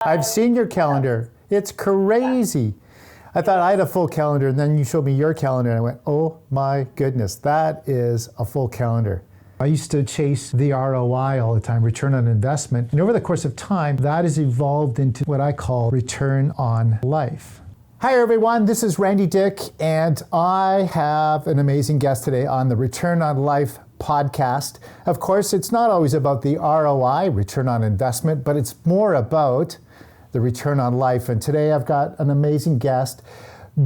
I've seen your calendar. It's crazy. I thought I had a full calendar, and then you showed me your calendar, and I went, oh my goodness, that is a full calendar. I used to chase the ROI all the time, return on investment. And over the course of time, that has evolved into what I call return on life. Hi everyone, this is Randy Dyck, and I have an amazing guest today on the Return on Life podcast. Of course, it's not always about the ROI, return on investment, but it's more about the return on life. And today I've got an amazing guest,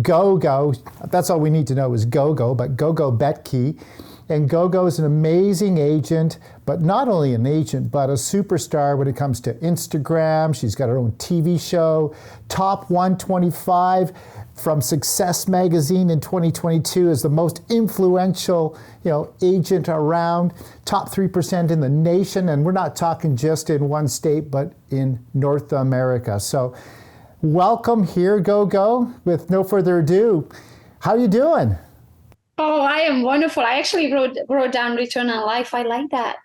Gogo. That's all we need to know is Gogo, but Gogo Bethke. And Gogo is an amazing agent, but not only an agent, but a superstar when it comes to Instagram. She's got her own TV show, Top 125 from Success Magazine in 2022 as the most influential, agent around, top 3% in the nation. And we're not talking just in one state, but in North America. So welcome here, Gogo. With no further ado, how you doing? Oh, I am wonderful. I actually wrote down return on life. I like that.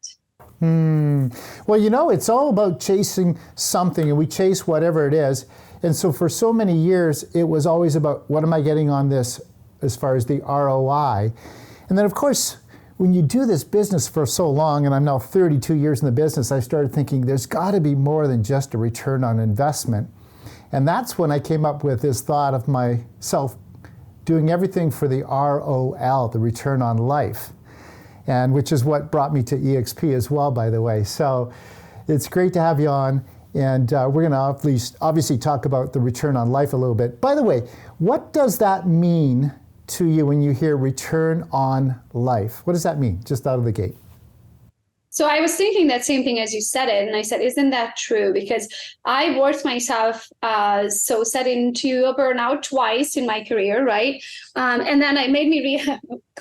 Well, it's all about chasing something, and we chase whatever it is. And so for so many years, it was always about what am I getting on this as far as the ROI. And then, of course, when you do this business for so long, and I'm now 32 years in the business, I started thinking there's got to be more than just a return on investment. And that's when I came up with this thought of myself doing everything for the ROL, the return on life, and which is what brought me to EXP as well, by the way. So it's great to have you on, and we're going to obviously talk about the return on life a little bit. By the way, what does that mean to you when you hear return on life? What does that mean, just out of the gate? So I was thinking that same thing as you said it. And I said, isn't that true? Because I worked myself set into a burnout twice in my career, right? And then it made me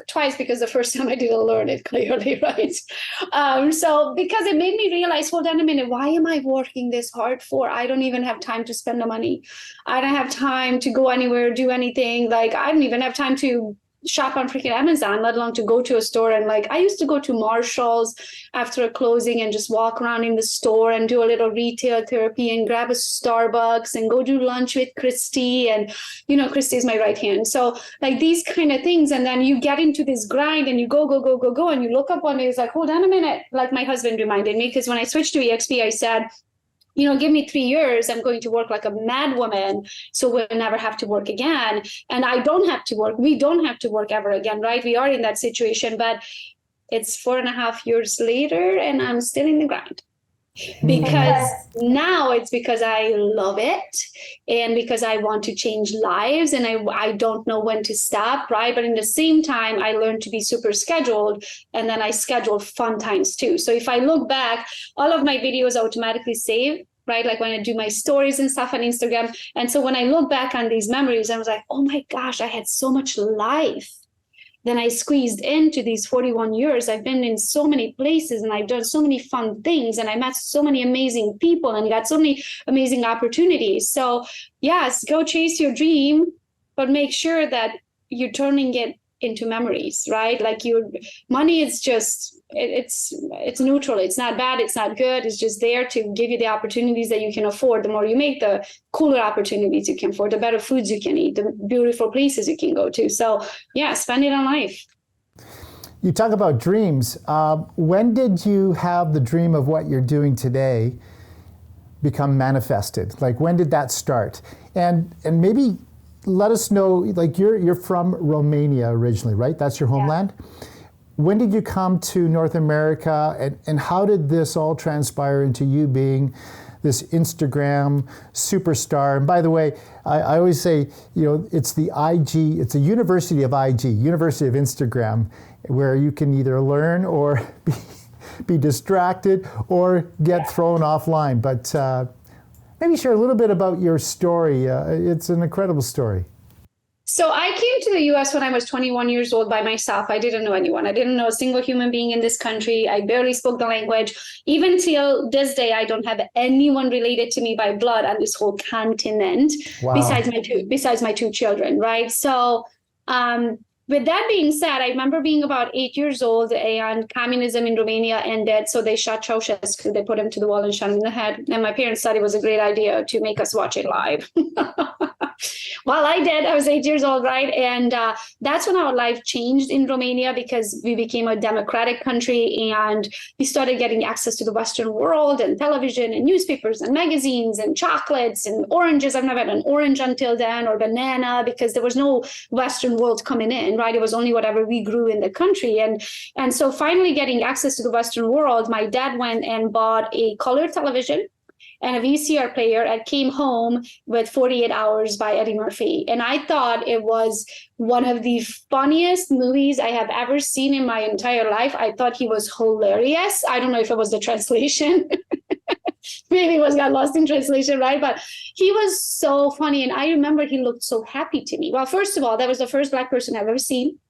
twice because the first time I didn't learn it clearly, right? So because it made me realize, hold on a minute, why am I working this hard for? I don't even have time to spend the money. I don't have time to go anywhere, do anything. Like I don't even have time to shop on freaking Amazon, let alone to go to a store. And I used to go to Marshall's after a closing and just walk around in the store and do a little retail therapy and grab a Starbucks and go do lunch with Christy. And, Christy's my right hand. So these kind of things. And then you get into this grind and you go. And you look up one day, it's like, hold on a minute. Like my husband reminded me, because when I switched to EXP, I said, give me 3 years, I'm going to work like a mad woman, so we'll never have to work again. And I don't have to work. We don't have to work ever again, right? We are in that situation, but it's 4.5 years later and I'm still in the grind. Because now it's because I love it and because I want to change lives and I don't know when to stop, right? But in the same time, I learned to be super scheduled, and then I schedule fun times too. So if I look back, all of my videos automatically save, right? Like when I do my stories and stuff on Instagram. And so when I look back on these memories, I was like, oh my gosh, I had so much life. Then I squeezed into these 41 years. I've been in so many places and I've done so many fun things and I met so many amazing people and got so many amazing opportunities. So yes, go chase your dream, but make sure that you're turning it into memories, right? Like your money is just, it's neutral. It's not bad. It's not good. It's just there to give you the opportunities that you can afford. The more you make, the cooler opportunities you can afford, the better foods you can eat, the beautiful places you can go to. So yeah, spend it on life. You talk about dreams. When did you have the dream of what you're doing today become manifested? Like when did that start? And maybe let us know, like you're from Romania originally, right? That's your homeland? Yeah. When did you come to North America and how did this all transpire into you being this Instagram superstar? And by the way, I always say, it's the IG, it's a university of IG, University of Instagram, where you can either learn or be distracted or get thrown offline. But maybe share a little bit about your story. It's an incredible story. So I came to the US when I was 21 years old by myself. I didn't know anyone. I didn't know a single human being in this country. I barely spoke the language. Even till this day, I don't have anyone related to me by blood on this whole continent. Wow. besides my two children, right? So with that being said, I remember being about 8 years old and communism in Romania ended. So they shot Ceausescu. They put him to the wall and shot him in the head. And my parents thought it was a great idea to make us watch it live. Well, I did. I was 8 years old, right? And that's when our life changed in Romania, because we became a democratic country and we started getting access to the Western world and television and newspapers and magazines and chocolates and oranges. I've never had an orange until then, or banana, because there was no Western world coming in, right? It was only whatever we grew in the country. And so finally getting access to the Western world, my dad went and bought a color television and a VCR player, and came home with 48 Hours by Eddie Murphy. And I thought it was one of the funniest movies I have ever seen in my entire life. I thought he was hilarious. I don't know if it was the translation. Maybe it got lost in translation, right? But he was so funny. And I remember he looked so happy to me. Well, first of all, that was the first Black person I've ever seen.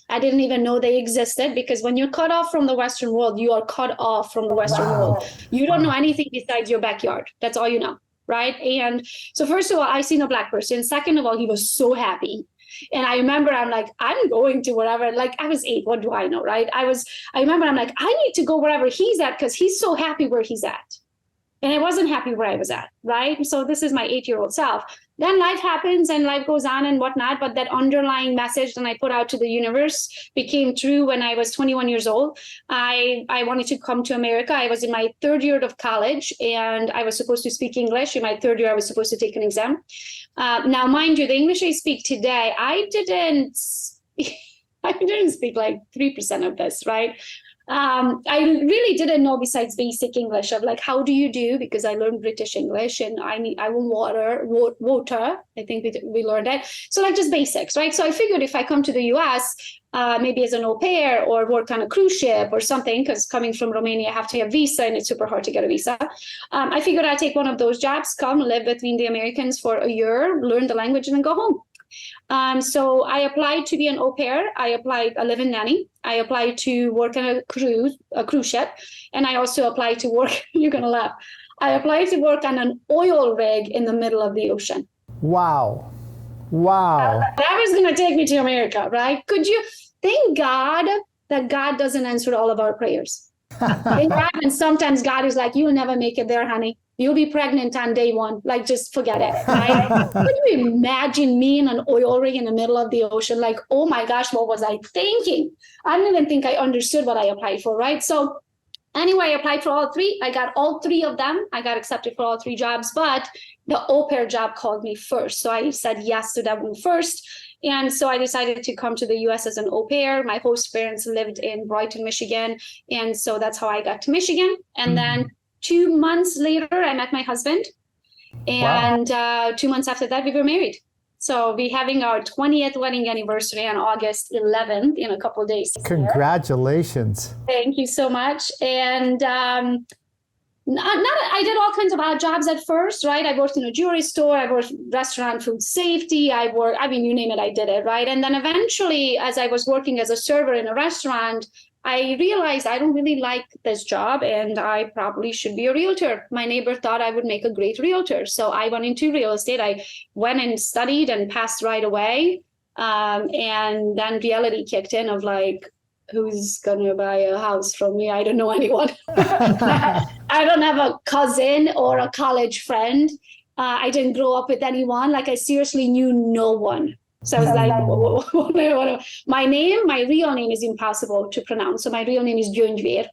I didn't even know they existed, because when you're cut off from the Western world, you are cut off from the Western world. You don't know anything besides your backyard. That's all you know, right? And so first of all, I seen a Black person. Second of all, he was so happy. And I remember I'm like, I'm going to wherever, like I was 8, what do I know, right? I remember I'm like, I need to go wherever he's at, because he's so happy where he's at. And I wasn't happy where I was at, right? So this is my 8-year-old self. Then life happens and life goes on and whatnot. But that underlying message that I put out to the universe became true when I was 21 years old. I wanted to come to America. I was in my 3rd year of college and I was supposed to speak English. In my 3rd year, I was supposed to take an exam. Now, mind you, the English I speak today, I didn't speak like 3% of this, right? I really didn't know, besides basic English, of like, how do you do? Because I learned British English and I want water. I think we learned that. So like just basics, right? So I figured if I come to the US, maybe as an au pair or work on a cruise ship or something, because coming from Romania, I have to have visa and it's super hard to get a visa. I figured I'd take one of those jobs, come live between the Americans for a year, learn the language and then go home. So I applied to be an au pair. I live-in nanny. I applied to work on a cruise ship. And I also applied to work, you're going to laugh. I applied to work on an oil rig in the middle of the ocean. Wow. That was going to take me to America, right? Could you thank God that God doesn't answer all of our prayers? Thank God. And sometimes God is like, you'll never make it there, honey. You'll be pregnant on day 1. Like, just forget it. Right? Could you imagine me in an oil rig in the middle of the ocean? Like, oh my gosh, what was I thinking? I don't even think I understood what I applied for, right? So anyway, I applied for all 3. I got all 3 of them. I got accepted for all 3 jobs, but the au pair job called me first. So I said yes to that one first. And so I decided to come to the US as an au pair. My host parents lived in Brighton, Michigan. And so that's how I got to Michigan. And then 2 months later, I met my husband. And 2 months after that, we were married. So we're having our 20th wedding anniversary on August 11th in a couple of days. Congratulations. Thank you so much. And I did all kinds of odd jobs at first, right? I worked in a jewelry store. I worked restaurant food safety. You name it, I did it, right? And then eventually, as I was working as a server in a restaurant, I realized I don't really like this job and I probably should be a realtor. My neighbor thought I would make a great realtor. So I went into real estate. I went and studied and passed right away. And then reality kicked in of like, who's going to buy a house from me? I don't know anyone. I don't have a cousin or a college friend. I didn't grow up with anyone. Like I seriously knew no one. So I was like, my real name is impossible to pronounce. So my real name is Gyöngyvér.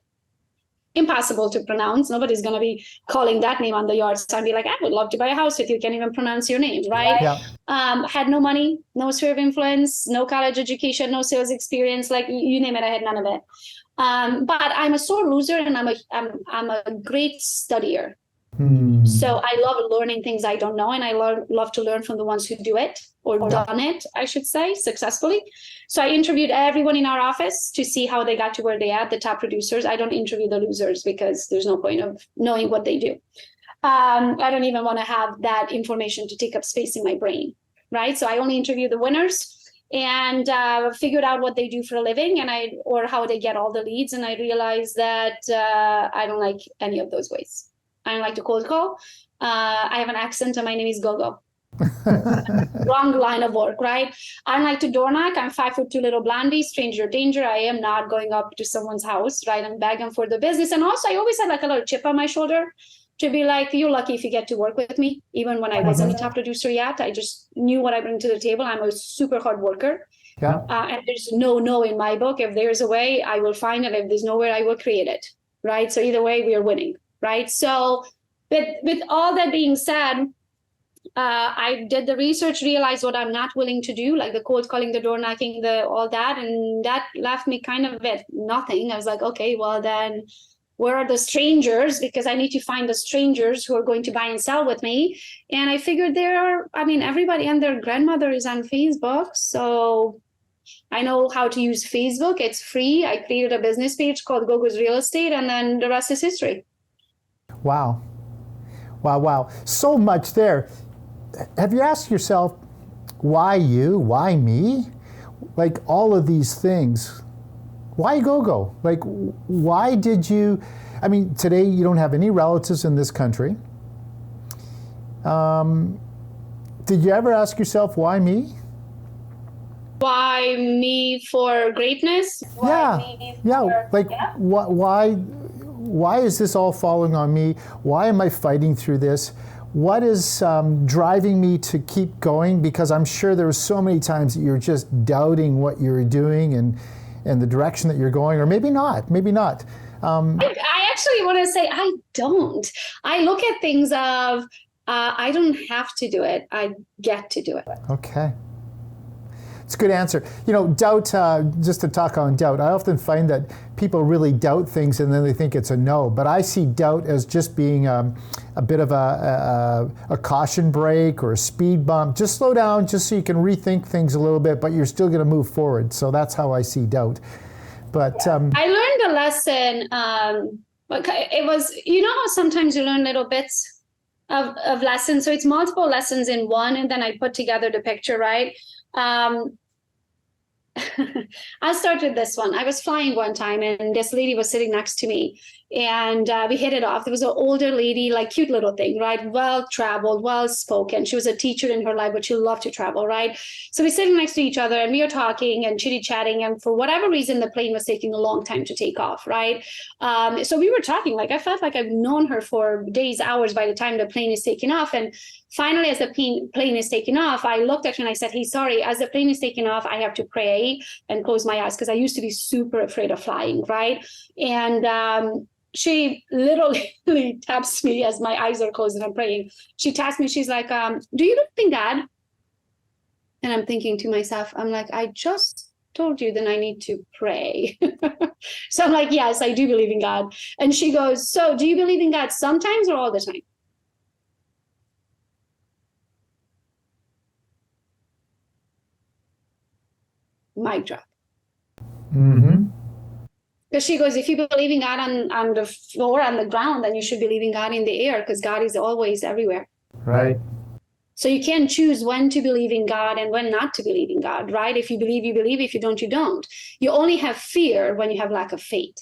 Impossible to pronounce. Nobody's going to be calling that name on the yard sign and be like, I would love to buy a house if you can't even pronounce your name, right? Yeah. Had no money, no sphere of influence, no college education, no sales experience, like you name it, I had none of it. But I'm a sore loser and I'm a great studier. So I love learning things I don't know, and I love to learn from the ones who do it or done it, I should say, successfully. So I interviewed everyone in our office to see how they got to where they are, the top producers. I don't interview the losers because there's no point of knowing what they do. I don't even want to have that information to take up space in my brain, right? So I only interview the winners and figured out what they do for a living or how they get all the leads. And I realized that I don't like any of those ways. I don't like to cold call. I have an accent and my name is Gogo. Wrong line of work, right? I don't like to door knock. I'm 5'2" little blondie, stranger danger. I am not going up to someone's house, right? I'm begging for the business. And also, I always had like a little chip on my shoulder to be like, you're lucky if you get to work with me. Even when I wasn't a top producer yet, I just knew what I bring to the table. I'm a super hard worker. Yeah. And there's no in my book. If there's a way, I will find it. If there's nowhere, I will create it, right? So either way, we are winning, right? So with all that being said, I did the research, realized what I'm not willing to do, like the cold calling, the door knocking, all that. And that left me kind of at nothing. I was like, okay, well then where are the strangers? Because I need to find the strangers who are going to buy and sell with me. And I figured everybody and their grandmother is on Facebook. So I know how to use Facebook. It's free. I created a business page called Gogo's Real Estate, and then the rest is history. Wow. Wow. So much there. Have you asked yourself, why you? Why me? Like all of these things. Why Gogo? Like, why did you? I mean, today you don't have any relatives in this country. Did you ever ask yourself, why me? Why me for greatness? Why is this all falling on me? Why am I fighting through this? What is driving me to keep going? Because I'm sure there were so many times that you're just doubting what you're doing and the direction that you're going, or maybe not. I actually want to say I don't. I look at things of I don't have to do it. I get to do it. Okay. It's a good answer. You know, doubt, just to talk on doubt, I often find that people really doubt things and then they think it's a no. But I see doubt as just being a bit of a caution brake or a speed bump. Just slow down just so you can rethink things a little bit, but you're still going to move forward. So that's how I see doubt. But I learned a lesson. It was, how sometimes you learn little bits of lessons. So it's multiple lessons in one, and then I put together the picture, right? I'll start with this one. I was flying one time and this lady was sitting next to me and we hit it off. There was an older lady, like cute little thing, right? Well-traveled, well-spoken. She was a teacher in her life, but she loved to travel, right? So we're sitting next to each other and we were talking and chitty-chatting. And for whatever reason, the plane was taking a long time to take off, right? So we were talking, like I felt like I've known her for days, hours by the time the plane is taking off. And finally, as the plane is taking off, I looked at her and I said, hey, sorry, as the plane is taking off, I have to pray and close my eyes because I used to be super afraid of flying, right? And she literally taps me as my eyes are closed and I'm praying. She taps me, she's like, do you believe in God? And I'm thinking to myself, I'm like, I just told you then I need to pray. So I'm like, yes, I do believe in God. And she goes, so do you believe in God sometimes or all the time? Mic drop. Mm-hmm. Because she goes, if you believe in God on the floor, on the ground, then you should believe in God in the air because God is always everywhere. Right. So you can't choose when to believe in God and when not to believe in God, right? If you believe, you believe. If you don't, you don't. You only have fear when you have lack of faith.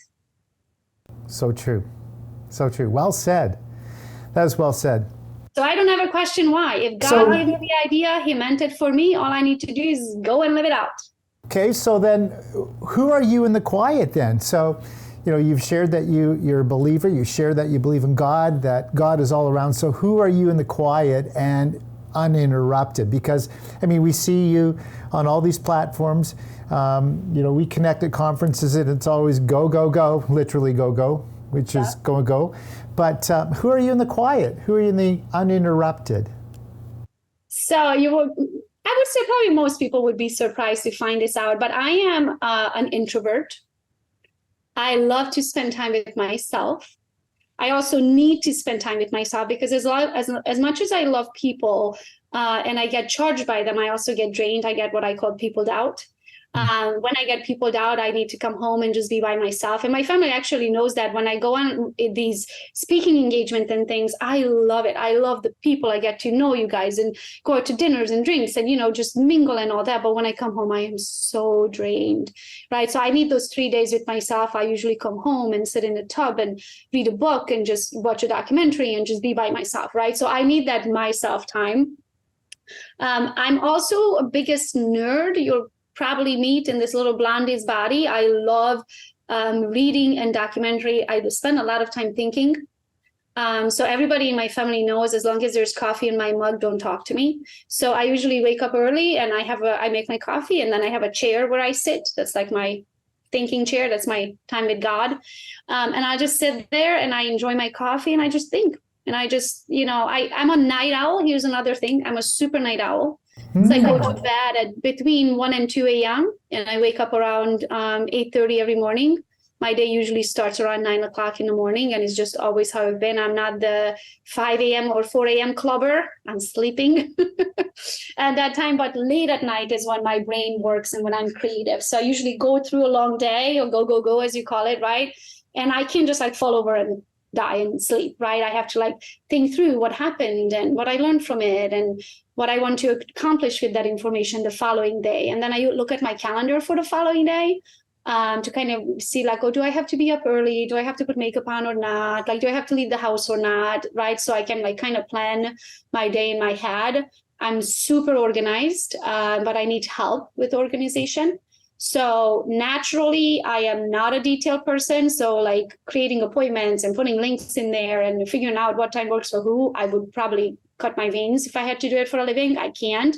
So true. So true. Well said. That is well said. So I don't ever question why. If God gave me the idea, he meant it for me. All I need to do is go and live it out. Okay, so then who are you in the quiet then? So, you've shared that you're a believer, you shared that you believe in God, that God is all around. So who are you in the quiet and uninterrupted? Because, we see you on all these platforms. We connect at conferences and it's always go, go, go, literally go, go, which is go, go. But who are you in the quiet? Who are you in the uninterrupted? So I would say probably most people would be surprised to find this out, but I am an introvert. I love to spend time with myself. I also need to spend time with myself because as much as I love people and I get charged by them, I also get drained. I get what I call people doubt. When I get people doubt, I need to come home and just be by myself. And my family actually knows that when I go on these speaking engagements and things, I love it. I love the people. I get to know you guys and go out to dinners and drinks and, just mingle and all that. But when I come home, I am so drained, right? So I need those 3 days with myself. I usually come home and sit in the tub and read a book and just watch a documentary and just be by myself, right? So I need that myself time. I'm also a biggest nerd you'll probably meet in this little blondie's body. I love reading and documentary. I spend a lot of time thinking. So everybody in my family knows, as long as there's coffee in my mug, don't talk to me. So I usually wake up early and I make my coffee, and then I have a chair where I sit. That's like my thinking chair. That's my time with God. And I just sit there and I enjoy my coffee and I just think. And I just, I'm a night owl. Here's another thing. I'm a super night owl. It's like I go to bed at between 1 and 2 a.m. and I wake up around 8:30 every morning. My day usually starts around 9 o'clock in the morning, and it's just always how I've been. I'm not the 5 a.m. or 4 a.m. clubber. I'm sleeping at that time, but late at night is when my brain works and when I'm creative. So I usually go through a long day, or go, as you call it, right? And I can just like fall over and die and sleep, right? I have to like think through what happened and what I learned from it and what I want to accomplish with that information the following day. And then I look at my calendar for the following day. To kind of see like, do I have to be up early? Do I have to put makeup on or not? Like, do I have to leave the house or not? Right. So I can like kind of plan my day in my head. I'm super organized, but I need help with organization. So naturally, I am not a detailed person. So like creating appointments and putting links in there and figuring out what time works for who, I would probably cut my veins if I had to do it for a living. I can't.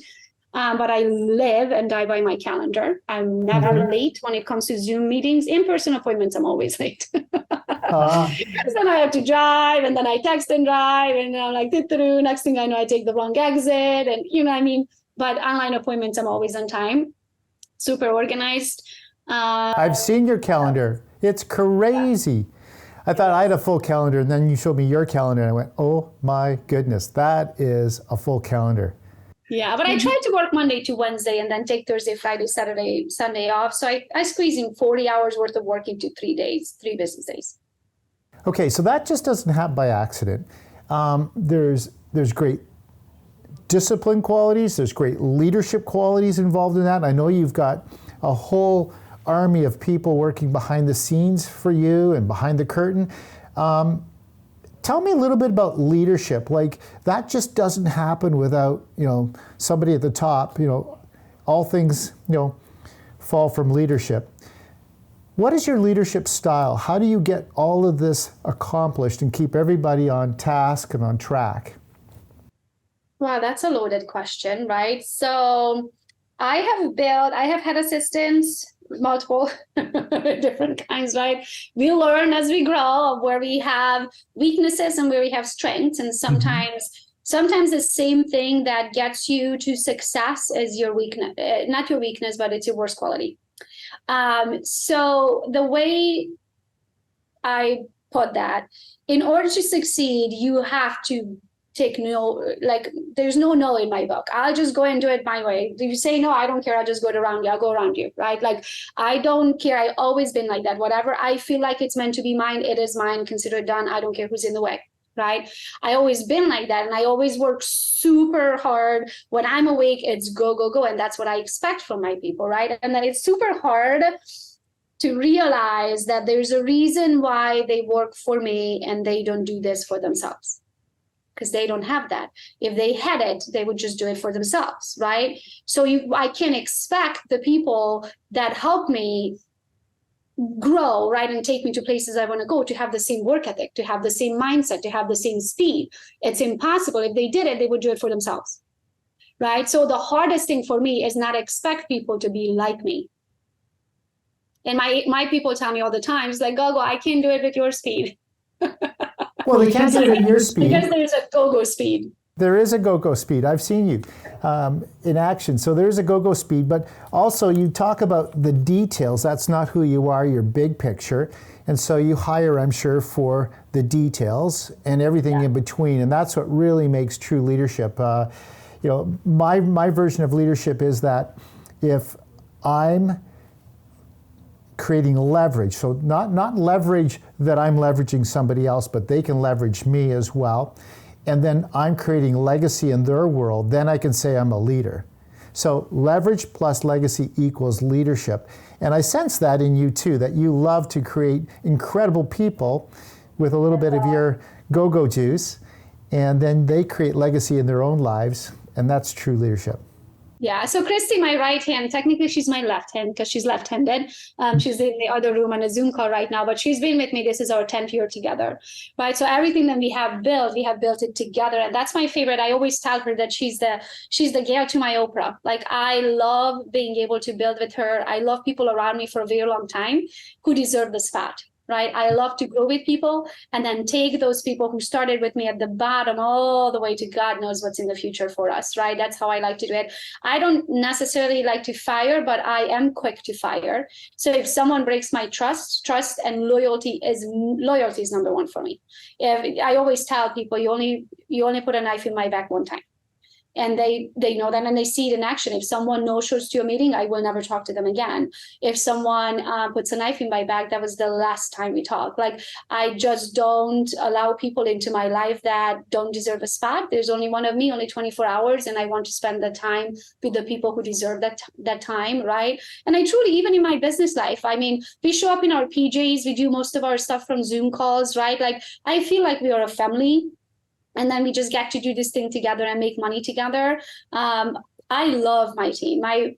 But I live and die by my calendar. I'm never late when it comes to Zoom meetings. In-person appointments, I'm always late. Because then I have to drive, and then I text and drive, and I'm like, next thing I know, I take the wrong exit, and you know what I mean? But online appointments, I'm always on time. Super organized. I've seen your calendar. It's crazy. I thought I had a full calendar, and then you showed me your calendar, and I went, oh my goodness, that is a full calendar. Yeah, but I try to work Monday to Wednesday and then take Thursday, Friday, Saturday, Sunday off. So I squeeze in 40 hours worth of work into 3 days, 3 business days. Okay, so that just doesn't happen by accident. There's great discipline qualities, there's great leadership qualities involved in that. I know you've got a whole army of people working behind the scenes for you and behind the curtain. Tell me a little bit about leadership. Like, that just doesn't happen without, somebody at the top. All things, fall from leadership. What is your leadership style? How do you get all of this accomplished and keep everybody on task and on track? Wow, that's a loaded question, right? So I have had assistants, multiple different kinds, right? We learn as we grow where we have weaknesses and where we have strengths. And sometimes the same thing that gets you to success is your weakness, not your weakness, but it's your worst quality. So the way I put that, in order to succeed, you have to take there's no in my book. I'll just go and do it my way. If you say no, I don't care. I'll just go around you. I'll go around you, right? Like, I don't care. I've always been like that. Whatever I feel like it's meant to be mine, it is mine. Consider it done. I don't care who's in the way, right? I always been like that. And I always work super hard. When I'm awake, it's go, go, go. And that's what I expect from my people, right? And then it's super hard to realize that there's a reason why they work for me and they don't do this for themselves. Because they don't have that. If they had it, they would just do it for themselves, right? So I can expect the people that help me grow, right, and take me to places I want to go to have the same work ethic, to have the same mindset, to have the same speed. It's impossible. If they did it, they would do it for themselves, right? So the hardest thing for me is not expect people to be like me. And my people tell me all the time, it's like, Gogo, I can't do it with your speed. Well, they can't do it at your speed. Because there's a go-go speed. There is a go-go speed. I've seen you in action. So there's a go-go speed, but also you talk about the details. That's not who you are, your big picture. And so you hire, I'm sure, for the details and everything in between. And that's what really makes true leadership. My version of leadership is that if I'm creating leverage, so not leverage that I'm leveraging somebody else, but they can leverage me as well, and then I'm creating legacy in their world, then I can say I'm a leader. So leverage plus legacy equals leadership. And I sense that in you too, that you love to create incredible people with a little bit of your go-go juice, and then they create legacy in their own lives. And that's true leadership. Yeah. So Christy, my right hand, technically she's my left hand because she's left-handed. She's in the other room on a Zoom call right now, but she's been with me. This is our 10th year together, right? So everything that we have built it together. And that's my favorite. I always tell her that she's the Gail to my Oprah. Like, I love being able to build with her. I love people around me for a very long time who deserve the spot. Right. I love to grow with people and then take those people who started with me at the bottom all the way to God knows what's in the future for us. Right. That's how I like to do it. I don't necessarily like to fire, but I am quick to fire. So if someone breaks my trust and loyalty is number one for me. If I always tell people, you only put a knife in my back one time. And they know that and they see it in action. If someone no-shows to a meeting, I will never talk to them again. If someone puts a knife in my bag, that was the last time we talk. Like, I just don't allow people into my life that don't deserve a spot. There's only one of me, only 24 hours, and I want to spend the time with the people who deserve that time, right? And I truly, even in my business life, I mean, we show up in our PJs, we do most of our stuff from Zoom calls, right? Like, I feel like we are a family. And then we just get to do this thing together and make money together. I love my team. My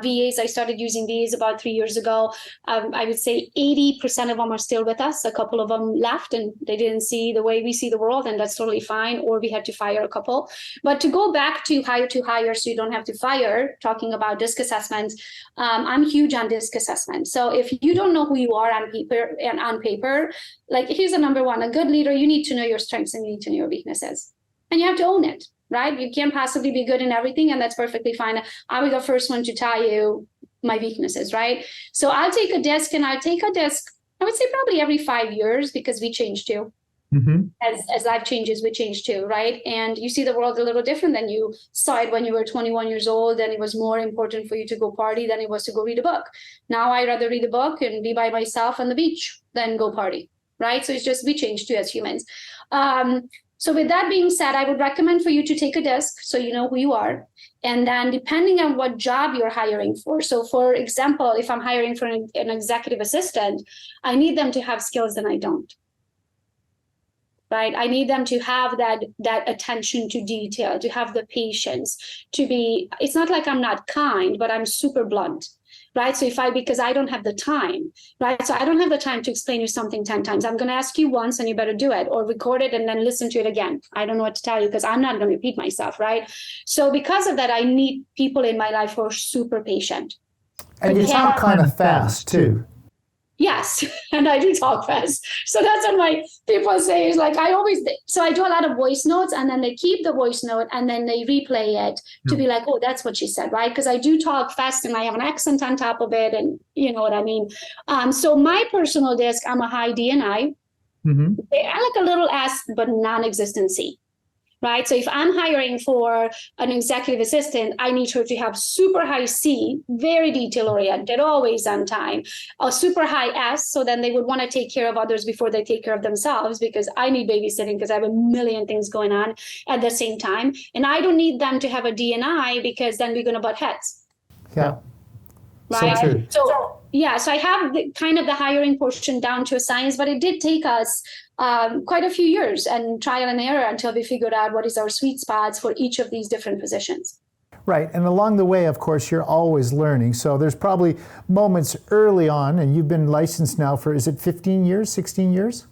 VAs, I started using these about 3 years ago. I would say 80% of them are still with us. A couple of them left and they didn't see the way we see the world, and that's totally fine. Or we had to fire a couple. But to go back to hire so you don't have to fire, talking about DISC assessments, I'm huge on DISC assessments. So if you don't know who you are on paper, like, here's the number one, a good leader, you need to know your strengths and you need to know your weaknesses. And you have to own it. Right? You can't possibly be good in everything, and that's perfectly fine. I'll be the first one to tell you my weaknesses, right? So I'll take a DISC, I would say probably every 5 years, because we change too. Mm-hmm. As life changes, we change too, right? And you see the world a little different than you saw it when you were 21 years old, and it was more important for you to go party than it was to go read a book. Now I'd rather read a book and be by myself on the beach than go party, right? So it's just, we change too as humans. So with that being said, I would recommend for you to take a DISC so you know who you are. And then depending on what job you're hiring for. So for example, if I'm hiring for an executive assistant, I need them to have skills that I don't. Right? I need them to have that attention to detail, to have the patience, to be, it's not like I'm not kind, but I'm super blunt. Right. So because I don't have the time, right. So I don't have the time to explain you something 10 times. I'm going to ask you once and you better do it, or record it and then listen to it again. I don't know what to tell you because I'm not going to repeat myself. Right. So because of that, I need people in my life who are super patient. And you talk kind of fast too. Yes, and I do talk fast. So that's what my people say is like, so I do a lot of voice notes, and then they keep the voice note and then they replay it to be like, oh, that's what she said, right? Because I do talk fast and I have an accent on top of it, and you know what I mean. So my personal DISC, I'm a high D&I. Mm-hmm. I like a little S, but non-existent C. Right. So if I'm hiring for an executive assistant, I need her to have super high C, very detail oriented, always on time, a super high S. So then they would want to take care of others before they take care of themselves, because I need babysitting because I have a million things going on at the same time. And I don't need them to have a D&I because then we're going to butt heads. Yeah. Right. So true. So I have the hiring portion down to a science, but it did take us quite a few years and trial and error until we figured out what is our sweet spots for each of these different positions. Right. And along the way, of course, you're always learning. So there's probably moments early on, and you've been licensed now for, is it 15 years, 16 years?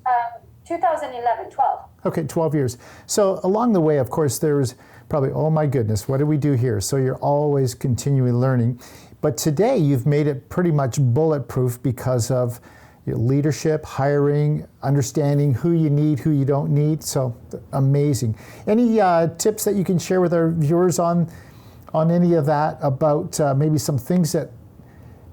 2011, 12. Okay, 12 years. So along the way, of course, there was probably, oh my goodness, what do we do here? So you're always continually learning. But today you've made it pretty much bulletproof because of your leadership, hiring, understanding who you need, who you don't need. So amazing. Any tips that you can share with our viewers on any of that, about maybe some things that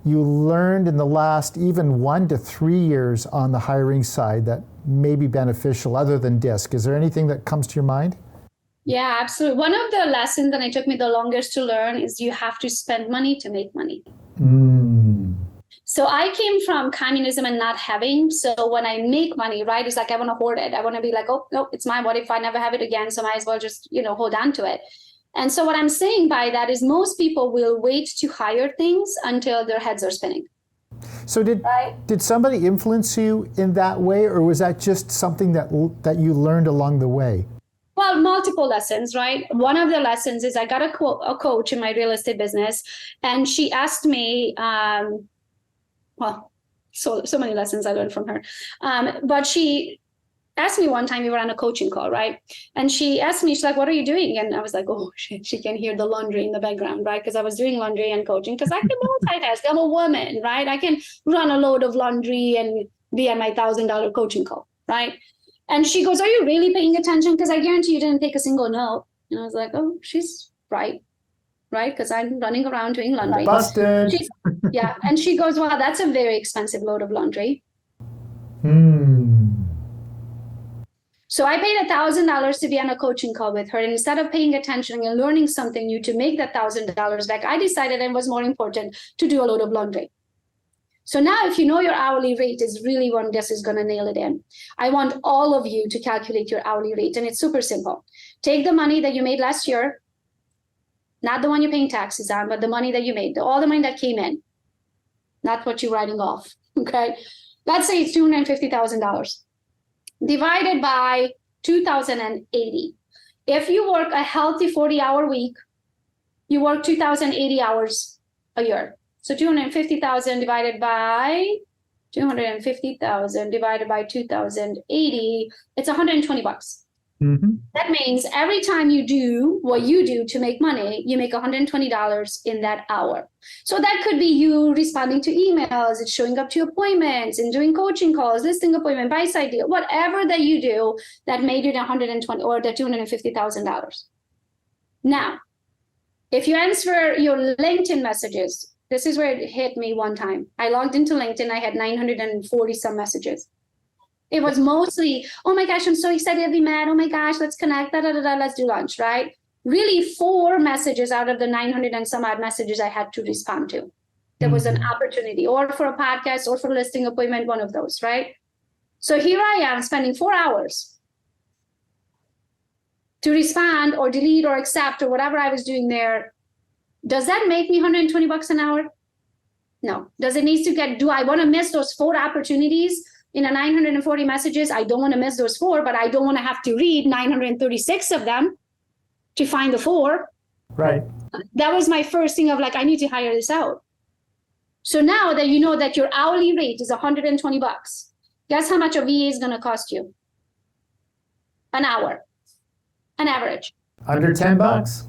you learned in the last even 1 to 3 years on the hiring side that may be beneficial other than DISC? Is there anything that comes to your mind? Yeah, absolutely. One of the lessons that it took me the longest to learn is you have to spend money to make money. So I came from communism and not having. So when I make money, right, it's like I want to hoard it. I want to be like, oh, no, it's mine. What if I never have it again? So I might as well just, hold on to it. And so what I'm saying by that is most people will wait to hire things until their heads are spinning. So did somebody influence you in that way, or was that just something that you learned along the way? Well, multiple lessons, right? One of the lessons is I got a coach in my real estate business, and she asked me, well, so many lessons I learned from her. But she asked me one time, we were on a coaching call, right? And she asked me, she's like, what are you doing? And I was like, oh, she can hear the laundry in the background, right? Because I was doing laundry and coaching, because I can multitask. I'm a woman, right? I can run a load of laundry and be at my $1,000 coaching call, right? And she goes, are you really paying attention? Because I guarantee you didn't take a single note. And I was like, oh, she's right, because I'm running around doing laundry. Busted. Yeah. And she goes, well, that's a very expensive load of laundry. So I paid $1,000 to be on a coaching call with her. And instead of paying attention and learning something new to make that $1,000 back, I decided it was more important to do a load of laundry. So now if you know your hourly rate is really what this is going to nail it in. I want all of you to calculate your hourly rate. And it's super simple. Take the money that you made last year, not the one you're paying taxes on, but the money that you made, all the money that came in, not what you're writing off, okay? Let's say it's $250,000 divided by 2,080. If you work a healthy 40-hour week, you work 2,080 hours a year. So 250,000 divided by 280, it's 120 bucks. Mm-hmm. That means every time you do what you do to make money, you make $120 in that hour. So that could be you responding to emails, it's showing up to appointments and doing coaching calls, listing appointment, buy side deal, whatever that you do that made you the 120 or the $250,000. Now, if you answer your LinkedIn messages, this is where it hit me one time. I logged into LinkedIn, I had 940 some messages. It was mostly, oh my gosh, I'm so excited we met. Oh my gosh, let's connect, let's do lunch, right? Really 4 messages out of the 900 and some odd messages I had to respond to. There was an opportunity, or for a podcast, or for a listing appointment, one of those, right? So here I am spending 4 hours to respond or delete or accept or whatever I was doing there. Does that make me 120 bucks an hour? No. Does it need to do I want to miss those 4 opportunities in a 940 messages? I don't want to miss those 4, but I don't want to have to read 936 of them to find the 4. Right. That was my first thing of like, I need to hire this out. So now that you know that your hourly rate is 120 bucks, guess how much a VA is going to cost you? An hour, an average. Under 10 bucks.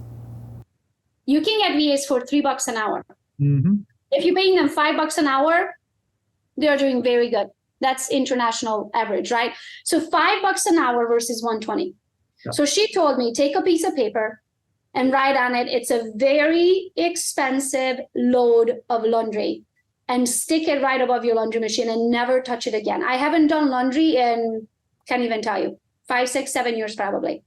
You can get VAs for $3 an hour. Mm-hmm. If you're paying them $5 an hour, they're doing very good. That's international average, right? So $5 an hour versus 120. Yeah. So she told me, take a piece of paper and write on it, it's a very expensive load of laundry, and stick it right above your laundry machine and never touch it again. I haven't done laundry in, can't even tell you, 5, 6, 7 years probably.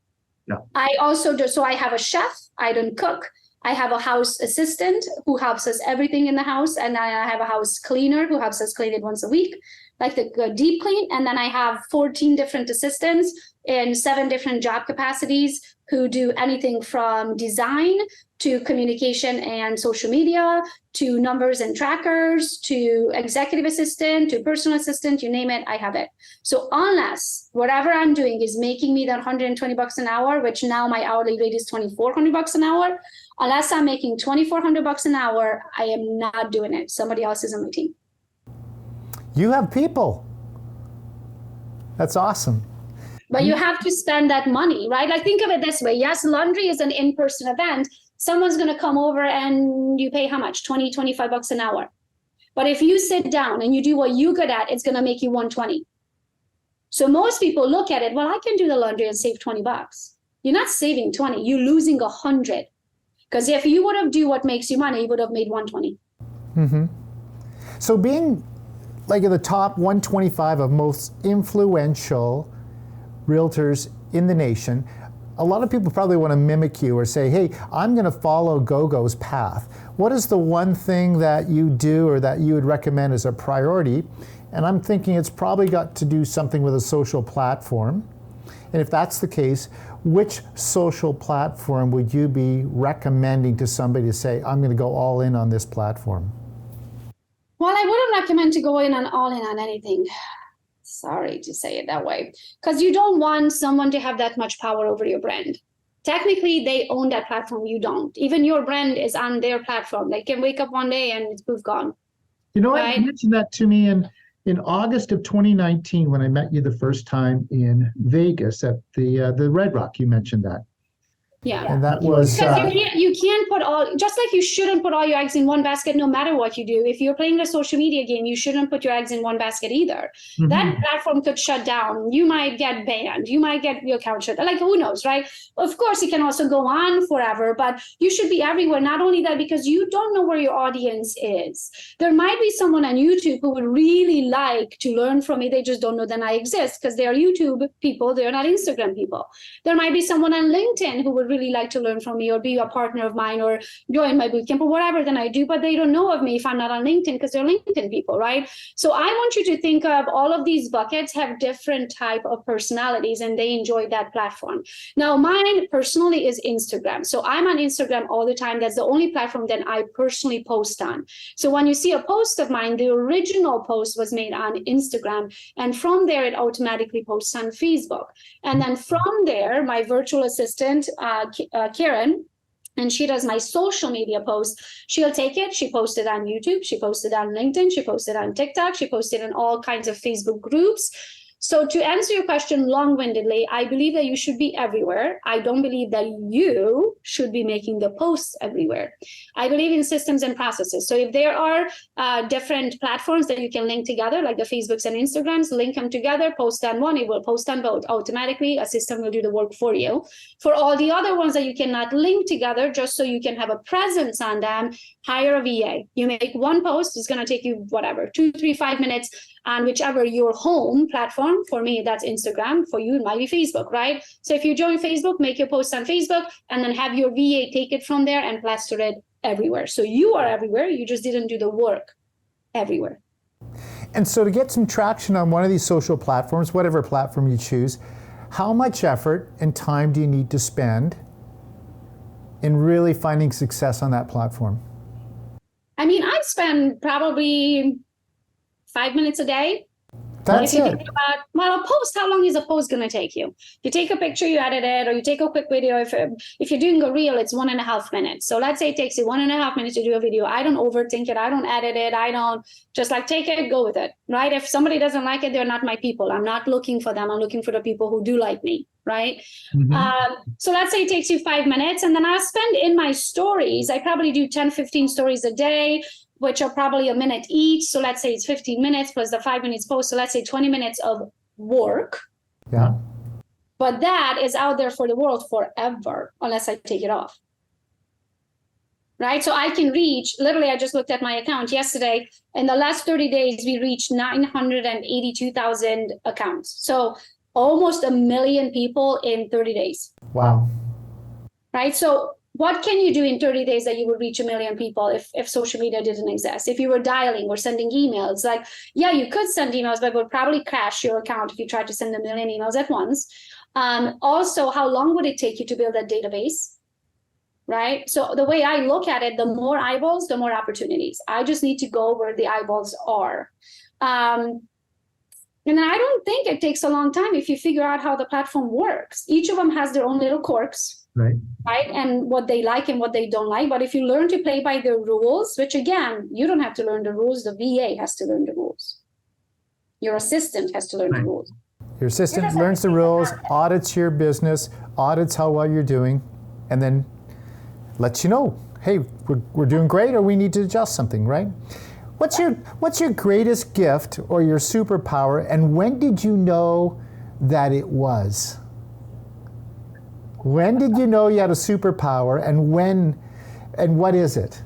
Yeah. I also do, so I have a chef, I don't cook. I have a house assistant who helps us everything in the house. And I have a house cleaner who helps us clean it once a week, like the deep clean. And then I have 14 different assistants in 7 different job capacities who do anything from design to communication and social media, to numbers and trackers, to executive assistant, to personal assistant, you name it, I have it. So unless whatever I'm doing is making me that 120 bucks an hour, which now my hourly rate is 2,400 bucks an hour, unless I'm making 2,400 bucks an hour, I am not doing it. Somebody else is on my team. You have people. That's awesome. But you have to spend that money, right? Like, think of it this way. Yes, laundry is an in-person event. Someone's going to come over and you pay how much? 20, 25 bucks an hour. But if you sit down and you do what you're good at, it's going to make you 120. So most people look at it, well, I can do the laundry and save 20 bucks. You're not saving 20, you're losing 100. Because if you would have do what makes you money, you would have made 120. Mm-hmm. So being like at the top 125 of most influential realtors in the nation, a lot of people probably want to mimic you or say, hey, I'm going to follow Gogo's path. What is the one thing that you do or that you would recommend as a priority? And I'm thinking it's probably got to do something with a social platform. And if that's the case, which social platform would you be recommending to somebody to say, I'm going to go all in on this platform? Well, I wouldn't recommend to go in on all in on anything. Sorry to say it that way, because you don't want someone to have that much power over your brand. Technically, they own that platform. You don't. Even your brand is on their platform. They can wake up one day and it's poof gone. You know what? Right? You mentioned that to me in August of 2019 when I met you the first time in Vegas at the Red Rock. You mentioned that. Yeah. And that was because you can't put all, just like you shouldn't put all your eggs in one basket no matter what you do. If you're playing a social media game, you shouldn't put your eggs in one basket either. Mhm. That platform could shut down. You might get banned. You might get your account shut. Like, who knows, right? Of course, it can also go on forever, but you should be everywhere. Not only that, because you don't know where your audience is. There might be someone on YouTube who would really like to learn from me. They just don't know that I exist because they are YouTube people. They're not Instagram people. There might be someone on LinkedIn who would really like to learn from me or be a partner of mine or join my bootcamp or whatever than I do, but they don't know of me if I'm not on LinkedIn because they're LinkedIn people, right? So I want you to think of all of these buckets have different type of personalities and they enjoy that platform. Now, mine personally is Instagram. So I'm on Instagram all the time. That's the only platform that I personally post on. So when you see a post of mine, the original post was made on Instagram. And from there, it automatically posts on Facebook. And then from there, my virtual assistant, Karen, and she does my social media posts. She'll take it. She posted on YouTube. She posted on LinkedIn. She posted on TikTok. She posted in all kinds of Facebook groups. So to answer your question long-windedly, I believe that you should be everywhere. I don't believe that you should be making the posts everywhere. I believe in systems and processes. So if there are different platforms that you can link together, like the Facebooks and Instagrams, link them together, post on one, it will post on both. Automatically, a system will do the work for you. For all the other ones that you cannot link together, just so you can have a presence on them, hire a VA. You make one post, it's going to take you, whatever, 2, 3, 5 minutes on whichever your home platform. For me, that's Instagram. For you, it might be Facebook, right? So if you join Facebook, make your post on Facebook and then have your VA take it from there and plaster it everywhere. So you are everywhere. You just didn't do the work everywhere. And so to get some traction on one of these social platforms, whatever platform you choose, how much effort and time do you need to spend in really finding success on that platform? I mean, I spend probably 5 minutes a day. That's it. Think about, well, a post, how long is a post going to take you? You take a picture, you edit it, or you take a quick video. If you're doing a reel, it's 1.5 minutes. So let's say it takes you 1.5 minutes to do a video. I don't overthink it. I don't edit it. I don't just like take it, go with it, right? If somebody doesn't like it, they're not my people. I'm not looking for them. I'm looking for the people who do like me, right? Mm-hmm. So let's say it takes you 5 minutes, and then I spend in my stories, I probably do 10, 15 stories a day, which are probably a minute each. So let's say it's 15 minutes plus the 5 minutes post. So let's say 20 minutes of work. Yeah. But that is out there for the world forever, unless I take it off. Right? So I can reach, literally, I just looked at my account yesterday. In the last 30 days, we reached 982,000 accounts. So almost 1 million people in 30 days. Wow. Right? So what can you do in 30 days that you would reach 1 million people if social media didn't exist? If you were dialing or sending emails, like, yeah, you could send emails, but it would probably crash your account if you tried to send 1 million emails at once. Also, how long would it take you to build that database? Right? So the way I look at it, the more eyeballs, the more opportunities. I just need to go where the eyeballs are. And I don't think it takes a long time if you figure out how the platform works. Each of them has their own little quirks. Right. And what they like and what they don't like. But if you learn to play by the rules, which again, you don't have to learn the rules, the VA has to learn the rules. Your assistant has to learn the rules. Your assistant learns the rules, audits your business, audits how well you're doing, and then lets you know, hey, we're doing great or we need to adjust something, right? What's your greatest gift or your superpower, and when did you know that it was? When did you know you had a superpower, and what is it?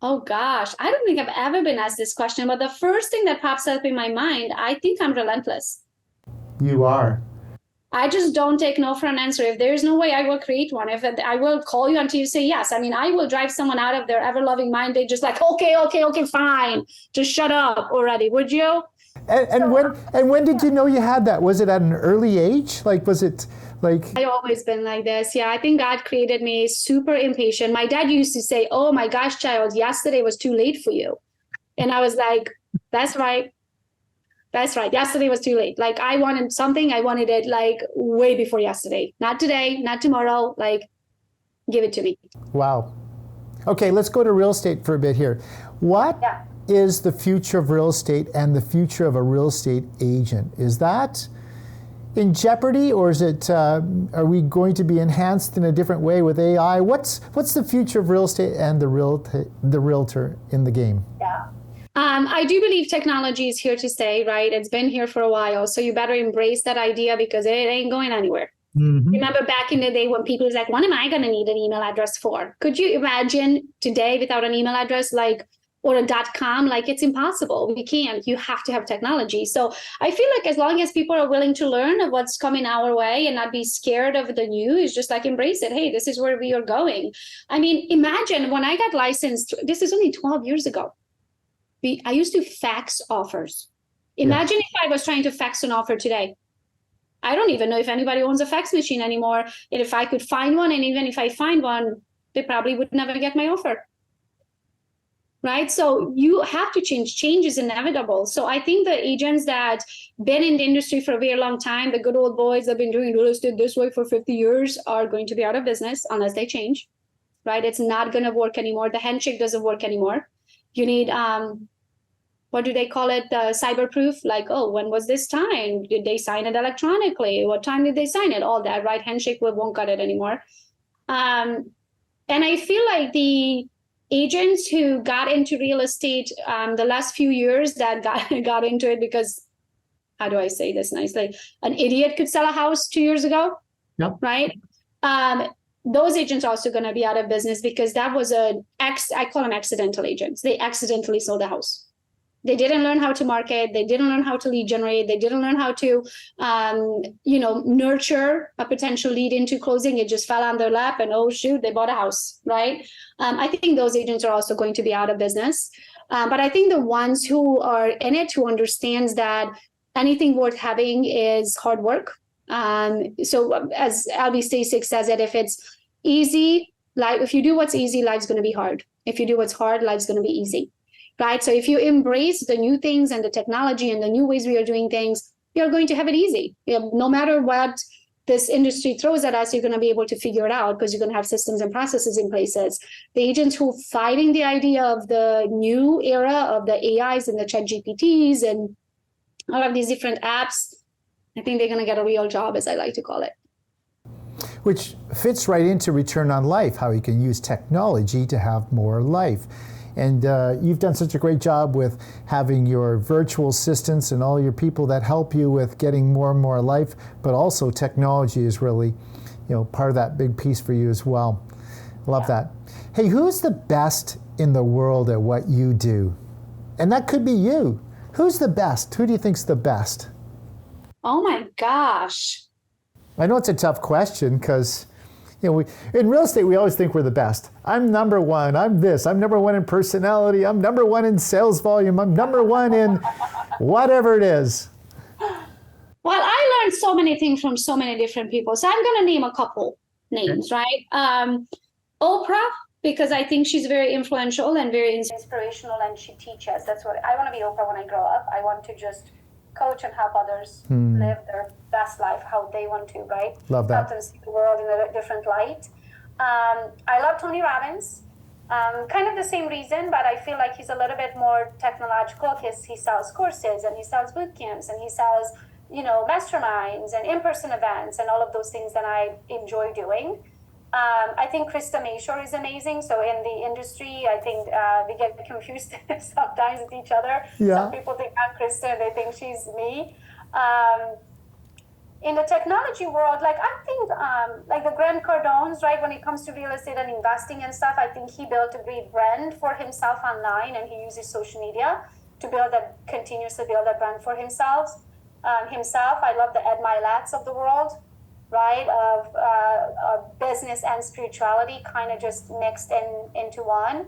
Oh gosh, I don't think I've ever been asked this question, but the first thing that pops up in my mind, I think I'm relentless. You are. I just don't take no for an answer. If there's no way, I will create one. If I will call you until you say yes. I mean, I will drive someone out of their ever-loving mind. They just like, okay, fine. Just shut up already, would you? And when did you know you had that? Was it at an early age? Like, was it like? I've always been like this. Yeah, I think God created me super impatient. My dad used to say, oh my gosh, child, yesterday was too late for you. And I was like, that's right. That's right. Yesterday was too late. Like I wanted something, I wanted it like way before yesterday. Not today, not tomorrow. Like, give it to me. Wow. Okay, let's go to real estate for a bit here. What is the future of real estate and the future of a real estate agent? Is that in jeopardy, or is it? Are we going to be enhanced in a different way with AI? What's the future of real estate and the realtor in the game? Yeah. I do believe technology is here to stay, right? It's been here for a while, so you better embrace that idea because it ain't going anywhere. Mm-hmm. Remember back in the day when people was like, what am I going to need an email address for? Could you imagine today without an email address, like, or a .com? Like, it's impossible. We can't. You have to have technology. So I feel like as long as people are willing to learn of what's coming our way and not be scared of the new, it's just like embrace it. Hey, this is where we are going. I mean, imagine when I got licensed, this is only 12 years ago. I used to fax offers. Imagine if I was trying to fax an offer today. I don't even know if anybody owns a fax machine anymore. And if I could find one, and even if I find one, they probably would never get my offer. Right? So you have to change. Change is inevitable. So I think the agents that been in the industry for a very long time, the good old boys that have been doing real estate this way for 50 years are going to be out of business unless they change. Right? It's not going to work anymore. The handshake doesn't work anymore. You need, what do they call it? Cyberproof, like, oh, when was this time? Did they sign it electronically? What time did they sign it? All that, right? Handshake won't cut it anymore. And I feel like the agents who got into real estate the last few years that got into it because, how do I say this nicely? An idiot could sell a house 2 years ago, right? Those agents are also going to be out of business because that was I call them accidental agents. They accidentally sold a house. They didn't learn how to market. They didn't learn how to lead generate. They didn't learn how to, nurture a potential lead into closing. It just fell on their lap and, oh, shoot, they bought a house, right? I think those agents are also going to be out of business. But I think the ones who are in it, who understands that anything worth having is hard work. So as Albie Stasic says it, if it's easy, like if you do what's easy, life's going to be hard. If you do what's hard, life's going to be easy. Right. So if you embrace the new things and the technology and the new ways we are doing things, you're going to have it easy. No matter what this industry throws at us, you're going to be able to figure it out because you're going to have systems and processes in places. The agents who are fighting the idea of the new era of the AIs and the chat GPTs and all of these different apps, I think they're going to get a real job, as I like to call it. Which fits right into return on life, how you can use technology to have more life. And you've done such a great job with having your virtual assistants and all your people that help you with getting more and more life, but also technology is really, part of that big piece for you as well. Love that. Hey, who's the best in the world at what you do? And that could be you. Who's the best? Who do you think's the best? Oh my gosh. I know it's a tough question because in real estate, we always think we're the best. I'm number one. I'm this. I'm number one in personality. I'm number one in sales volume. I'm number one in whatever it is. Well, I learned so many things from so many different people. So I'm going to name a couple names, right? Oprah, because I think she's very influential and very inspirational and she teaches. That's what I want to be. Oprah when I grow up. I want to just coach and help others live their best life how they want to, right? Love that. Help them see the world in a different light. I love Tony Robbins. Kind of the same reason, but I feel like he's a little bit more technological because he sells courses and he sells boot camps and he sells, masterminds and in-person events and all of those things that I enjoy doing. I think Krista Mayshore is amazing. So in the industry, I think we get confused sometimes with each other. Yeah. Some people think I'm Krista and they think she's me. In the technology world, I think the Grant Cardone's, right, when it comes to real estate and investing and stuff, I think he built a great brand for himself online and he uses social media to continuously build that brand for himself. I love the Ed Milat's of the world, right, of business and spirituality kind of just mixed into one.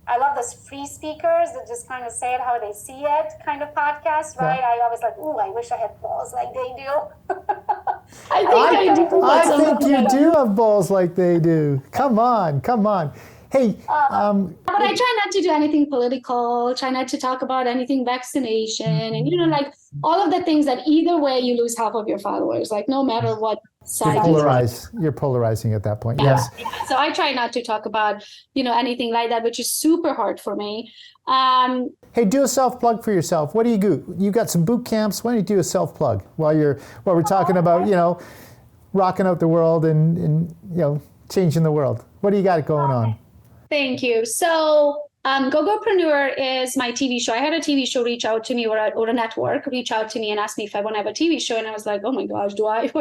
I love those free speakers that just kind of say it how they see it kind of podcast, right? Yeah. I always I wish I had balls like they do. I think you do have balls like they do. Come on. Hey, But I try not to do anything political, try not to talk about anything vaccination, and like all of the things that either way you lose half of your followers, like no matter what side you're polarizing at that point. Yes. So I try not to talk about, anything like that, which is super hard for me. Hey, do a self-plug for yourself. What do you do? You got some boot camps. Why don't you do a self-plug while we're talking about, rocking out the world and changing the world. What do you got going on? Thank you. So Gogopreneur is my TV show. I had a TV show reach out to me, or a network reach out to me and ask me if I want to have a TV show. And I was like, oh my gosh, do I?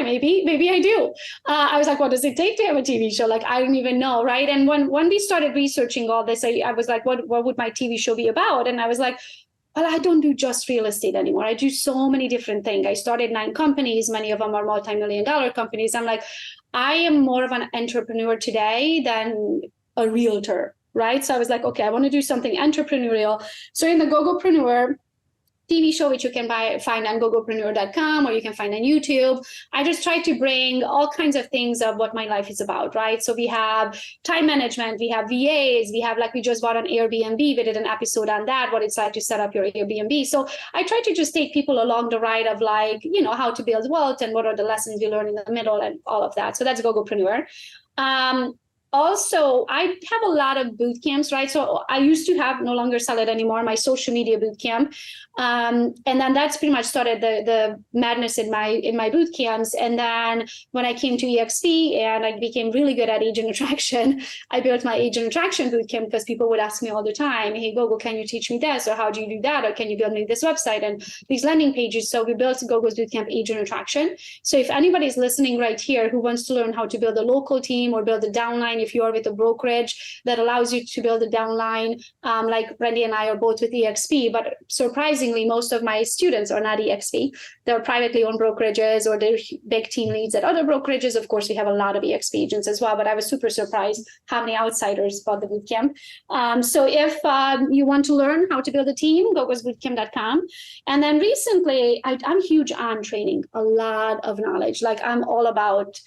Maybe I do. I was like, what does it take to have a TV show? Like, I don't even know, right? And when we started researching all this, I was like, what would my TV show be about? And I was like, well, I don't do just real estate anymore. I do so many different things. I started 9 companies. Many of them are multi-million-dollar companies. I'm like, I am more of an entrepreneur today than a realtor, right? So I was like, okay, I want to do something entrepreneurial. So in the Gogopreneur TV show, which you can find on gogopreneur.com, or you can find on YouTube, I just try to bring all kinds of things of what my life is about, right? So we have time management, we have VAs, we just bought an Airbnb, we did an episode on that, what it's like to set up your Airbnb. So I try to just take people along the ride of how to build wealth and what are the lessons we learn in the middle and all of that. So that's Gogopreneur. Also, I have a lot of boot camps, right? So I used to have, no longer sell it anymore, my social media boot camp. And then that's pretty much started the madness in my boot camps. And then when I came to EXP and I became really good at agent attraction, I built my agent attraction boot camp because people would ask me all the time, hey, Gogo, can you teach me this? Or how do you do that? Or can you build me this website and these landing pages? So we built Gogo's Bootcamp Agent Attraction. So if anybody's listening right here who wants to learn how to build a local team or build a downline, if you are with a brokerage that allows you to build a downline, like Randy and I are both with EXP, but surprisingly, most of my students are not EXP. They're privately owned brokerages or they're big team leads at other brokerages. Of course, we have a lot of EXP agents as well, but I was super surprised how many outsiders bought the bootcamp. So if you want to learn how to build a team, gogosbootcamp.com. And then recently, I'm huge on training, a lot of knowledge. Like I'm all about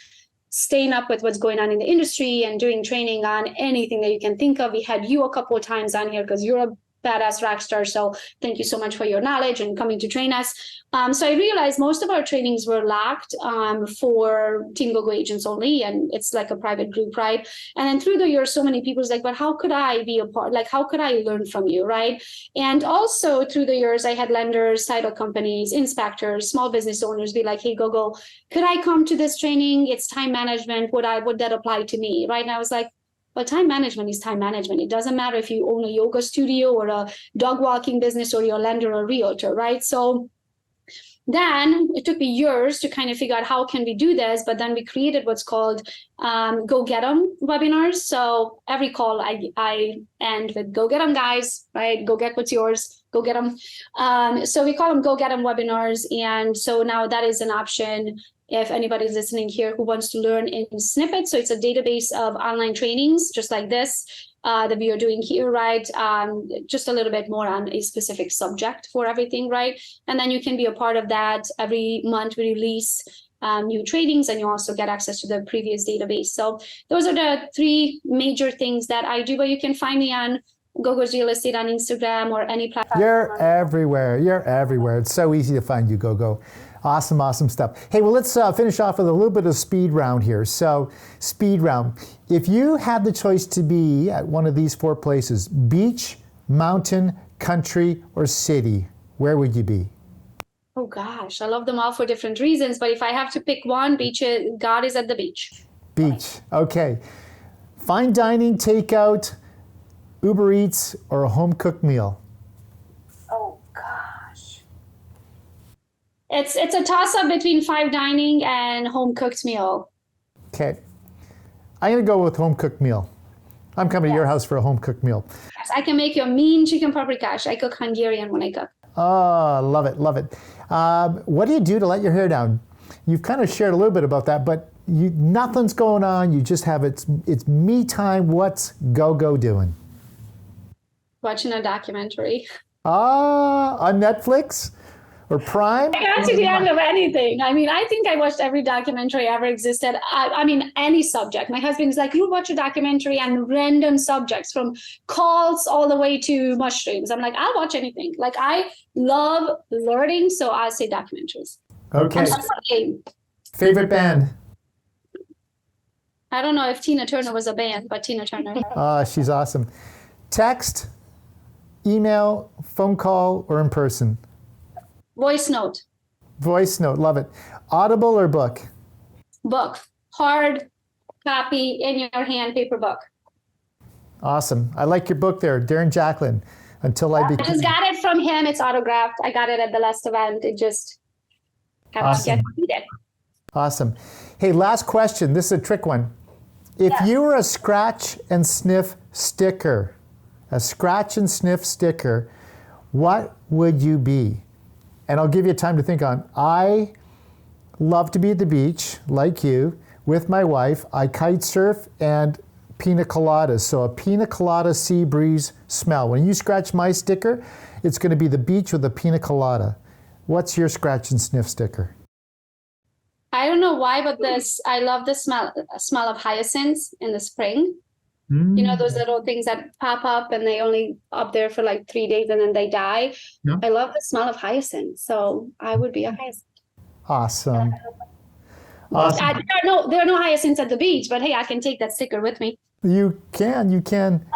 staying up with what's going on in the industry and doing training on anything that you can think of. We had you a couple of times on here because you're a badass rock star. So thank you so much for your knowledge and coming to train us. So I realized most of our trainings were locked for Team Gogo agents only. And it's like a private group, right? And then through the years, so many people's like, but how could I be a part? Like, how could I learn from you, right? And also through the years, I had lenders, title companies, inspectors, small business owners be like, hey, Gogo, could I come to this training? It's time management. Would that apply to me, right? And I was like, well, time management is time management. It doesn't matter if you own a yoga studio or a dog walking business or you're a lender or a realtor, right? So then it took me years to kind of figure out how can we do this, but then we created what's called Go Get 'em webinars. So every call I end with Go Get 'em, guys, right? Go get what's yours, go get 'em. So we call them Go Get 'em webinars. And so now that is an option if anybody's listening here who wants to learn in snippets. So it's a database of online trainings, just like this, that we are doing here, right? Just a little bit more on a specific subject for everything, right? And then you can be a part of that. Every month we release new trainings, and you also get access to the previous database. So those are the 3 major things that I do, but you can find me on Gogo's Real Estate on Instagram or any platform. You're everywhere. You're everywhere. It's so easy to find you, Gogo. Awesome stuff. Hey, well, let's finish off with a little bit of speed round here. So, speed round. If you had the choice to be at one of these 4 places, beach, mountain, country, or city, where would you be? Oh gosh, I love them all for different reasons, but if I have to pick one, beach, God is at the beach. Beach, okay. Fine dining, takeout, Uber Eats, or a home-cooked meal? Oh gosh. It's a toss-up between fine dining and home-cooked meal. Okay. I'm going to go with home-cooked meal. I'm coming to your house for a home-cooked meal. Yes, I can make you a mean chicken paprikash. I cook Hungarian when I cook. Oh, love it, love it. What do you do to let your hair down? You've kind of shared a little bit about that, but nothing's going on. You just have it's me time. What's Gogo doing? Watching a documentary. On Netflix? or Prime? I got to the end of anything. I mean, I think I watched every documentary ever existed. I mean, any subject. My husband's like, you watch a documentary on random subjects from cults all the way to mushrooms. I'm like, I'll watch anything. Like, I love learning, so I'll say documentaries. Okay. Favorite band? I don't know if Tina Turner was a band, but Tina Turner. She's awesome. Text, email, phone call, or in person? Voice note. Voice note, love it. Audible or book? Book. Hard copy in your hand, paper book. Awesome. I like your book there, Darren Jacklin. Until I I just got it from him. It's autographed. I got it at the last event. It just have to get read. Awesome. Hey, last question. This is a trick one. If you were a scratch and sniff sticker, what would you be? And I'll give you time to think on. I love to be at the beach, like you, with my wife. I kite surf and pina coladas. So a pina colada sea breeze smell. When you scratch my sticker, it's going to be the beach with a pina colada. What's your scratch and sniff sticker? I don't know why, but I love the smell of hyacinths in the spring. You know, those little things that pop up and they only up there for like 3 days and then they die. Yeah. I love the smell of hyacinth. So I would be a hyacinth. Awesome. There are no hyacinths at the beach, but hey, I can take that sticker with me. You can.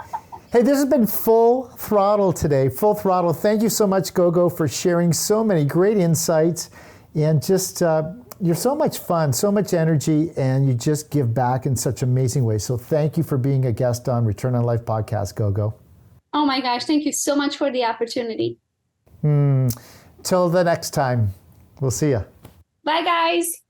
Hey, this has been Full Throttle today. Full Throttle. Thank you so much, Gogo, for sharing so many great insights and just... you're so much fun, so much energy, and you just give back in such amazing ways. So thank you for being a guest on Return on Life podcast, Gogo. Oh my gosh, thank you so much for the opportunity. Till the next time, we'll see you. Bye, guys.